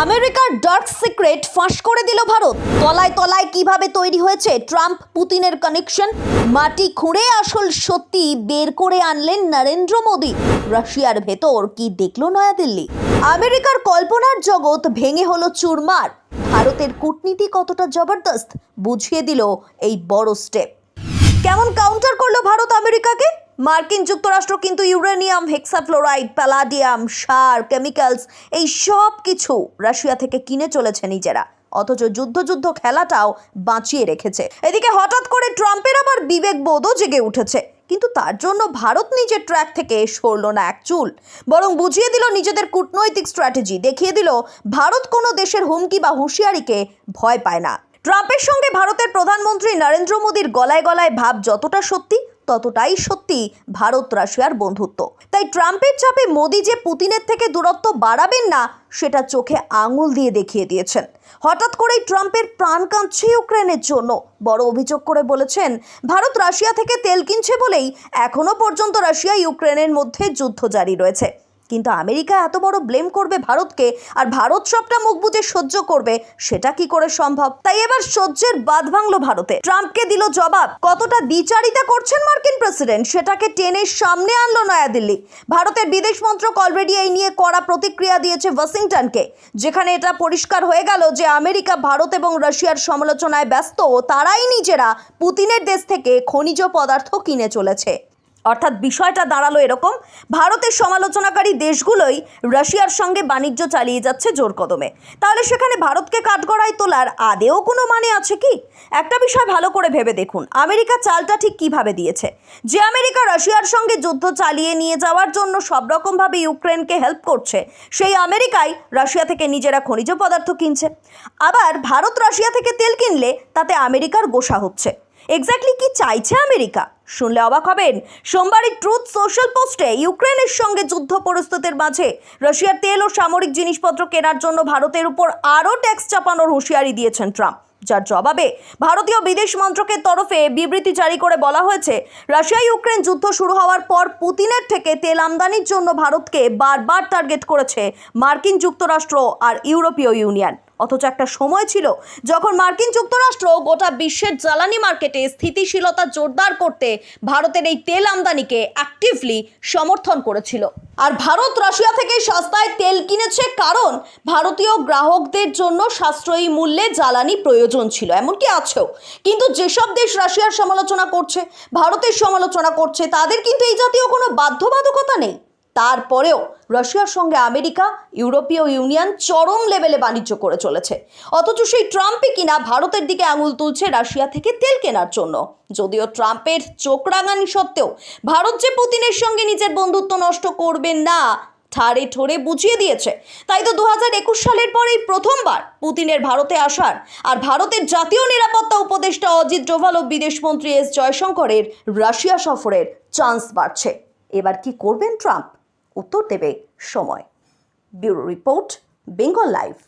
আমেরিকার dark secret ফাঁস করে দিল ভারত। তলায় তলায় কিভাবে তৈরি হয়েছে ট্রাম্প পুতিনের কানেকশন, মাটি খুঁড়ে আসল সত্যি বের করে আনলেন নরেন্দ্র মোদী। রাশিয়ার ভেতর কি দেখলো নয়াদিল্লি? আমেরিকার কল্পনার জগৎ ভেঙে হলো চুরমার। ভারতের কূটনীতি কতটা জবরদস্ত বুঝিয়ে দিল এই বড় স্টেপ। কেমন কাউন্টার করলো ভারত আমেরিকাকে? মার্কিন যুক্তরাষ্ট্র কিন্তু ইউরেনিয়াম, হেক্সাফ্লোরাইড, প্যালাডিয়াম, সার, কেমিক্যালস এই সব কিছু রাশিয়া থেকে কিনে চলেছে নিজেরা, অথচ যুদ্ধ খেলাটাও বাঁচিয়ে রেখেছে। এদিকে হঠাৎ করে ট্রাম্পের আবার বিবেকবোধও জেগে উঠেছে, কিন্তু তার জন্য ভারত নিজের ট্র্যাক থেকে সরল না এক চুল, বরং বুঝিয়ে দিল নিজেদের কূটনৈতিক স্ট্র্যাটেজি, দেখিয়ে দিল ভারত কোনো দেশের হুমকি বা হুঁশিয়ারিকে ভয় পায় না। ট্রাম্পের সঙ্গে ভারতের প্রধানমন্ত্রী নরেন্দ্র মোদীর গলায় গলায় ভাব যতটা সত্যি, ততটাই সত্যি ভারত রাশিয়ার বন্ধুত্ব। তাই ট্রাম্পের চাপে মোদী যে পুতিনের থেকে দূরত্ব বাড়াবেন না, সেটা চোখে আঙুল দিয়ে দেখিয়ে দিয়েছেন। হঠাৎ করেই ট্রাম্পের প্রাণ কাঁপছে ইউক্রেনের জন্য। বড় অভিযোগ করে বলেছেন, ভারত রাশিয়া থেকে তেল কিনছে বলেই এখনো পর্যন্ত রাশিয়া ইউক্রেনের মধ্যে যুদ্ধ জারি রয়েছে। কিন্তু আমেরিকা এত বড় ব্লেম করবে ভারতকে, আর ভারত সবটা মুখ বুজে সহ্য করবে, সেটা কি করে সম্ভব? তাই এবার সহ্যের বাঁধ ভাঙলো ভারতে। ট্রাম্পকে দিল জবাব। কতটা দ্বিচারিতা করছেন মার্কিন প্রেসিডেন্ট, সেটাকে টেনে সামনে আনলো নয়াদিল্লি। ভারতের বিদেশ মন্ত্রক অলরেডি এই নিয়ে কড়া প্রতিক্রিয়া দিয়েছে ওয়াশিংটনকে, যেখানে এটা পরিষ্কার হয়ে গেল যে আমেরিকা ভারত এবং রাশিয়ার সমালোচনায় ব্যস্ত, তারাই নিজেরা পুতিনের দেশ থেকে খনিজ পদার্থ কিনে চলেছে। অর্থাৎ বিষয়টা দাঁড়ালো এরকম, ভারতের সমালোচনাকারী দেশগুলোই রাশিয়ার সঙ্গে বাণিজ্য চালিয়ে যাচ্ছে জোর কদমে। তাহলে সেখানে ভারতকে কাঠগড়ায় তোলার আদেও কোনো মানে আছে কি? একটা বিষয় ভালো করে ভেবে দেখুন, আমেরিকা চালটা ঠিক কিভাবে দিয়েছে। যে আমেরিকা রাশিয়ার সঙ্গে যুদ্ধ চালিয়ে নিয়ে যাওয়ার জন্য সব রকমভাবে ইউক্রেনকে হেল্প করছে, সেই আমেরিকাই রাশিয়া থেকে নিজেরা খনিজ পদার্থ কিনছে। আবার ভারত রাশিয়া থেকে তেল কিনলে তাতে আমেরিকার গোসা হচ্ছে। এক্স্যাক্টলি কি চাইছে আমেরিকা? শুনলে অবাক হবেন। সোমবারই ট্রুথ সোশ্যাল পোস্টে ইউক্রেনের সঙ্গে যুদ্ধ পরিস্থিতির মাঝে রাশিয়ার তেল ও সামরিক জিনিসপত্র কেনার জন্য ভারতের উপর আরও ট্যাক্স চাপানোর হুঁশিয়ারি দিয়েছেন ট্রাম্প, যার জবাবে ভারতীয় বিদেশ মন্ত্রকের তরফে বিবৃতি জারি করে বলা হয়েছে, রাশিয়া ইউক্রেন যুদ্ধ শুরু হওয়ার পর পুতিনের থেকে তেল আমদানির জন্য ভারতকে বারবার টার্গেট করেছে মার্কিন যুক্তরাষ্ট্র আর ইউরোপীয় ইউনিয়ন। অথচ একটা সময় ছিল যখন মার্কিন যুক্তরাষ্ট্র গোটা বিশ্বের জ্বালানি মার্কেটে স্থিতিশীলতা জোরদার করতে ভারতের এই তেল আমদানিকে অ্যাক্টিভলি সমর্থন করেছিল। আর ভারত রাশিয়া থেকে সস্তায় তেল কিনেছে কারণ ভারতীয় গ্রাহকদের জন্য সাশ্রয়ী মূল্যে জ্বালানি প্রয়োজন ছিল, এমনকি আছেও। কিন্তু যেসব দেশ রাশিয়ার সমালোচনা করছে, ভারতের সমালোচনা করছে, তাদের কিন্তু এই জাতীয় কোনো বাধ্যবাধকতা নেই। তারপরেও রাশিয়ার সঙ্গে আমেরিকা, ইউরোপীয় ইউনিয়ন চরম লেভেলে বাণিজ্য করে চলেছে। অথচ সেই ট্রাম্পই কিনা ভারতের দিকে আঙুল তুলছে রাশিয়া থেকে তেল কেনার জন্য। যদিও ট্রাম্পের চোখ রাঙানি সত্ত্বেও ভারত যে পুতিনের সঙ্গে নিজের বন্ধুত্ব নষ্ট করবেন না, ঠাড়ে ঠোরে বুঝিয়ে দিয়েছে। তাই তো 2021 সালের পরেই প্রথমবার পুতিনের ভারতে আসার আর ভারতের জাতীয় নিরাপত্তা উপদেষ্টা অজিত ডোভাল ও বিদেশমন্ত্রী এস জয়শঙ্করের রাশিয়া সফরের চান্স বাড়ছে। এবার কি করবেন ট্রাম্প? উত্তর দেবে সময়। Bureau report, Bengal live.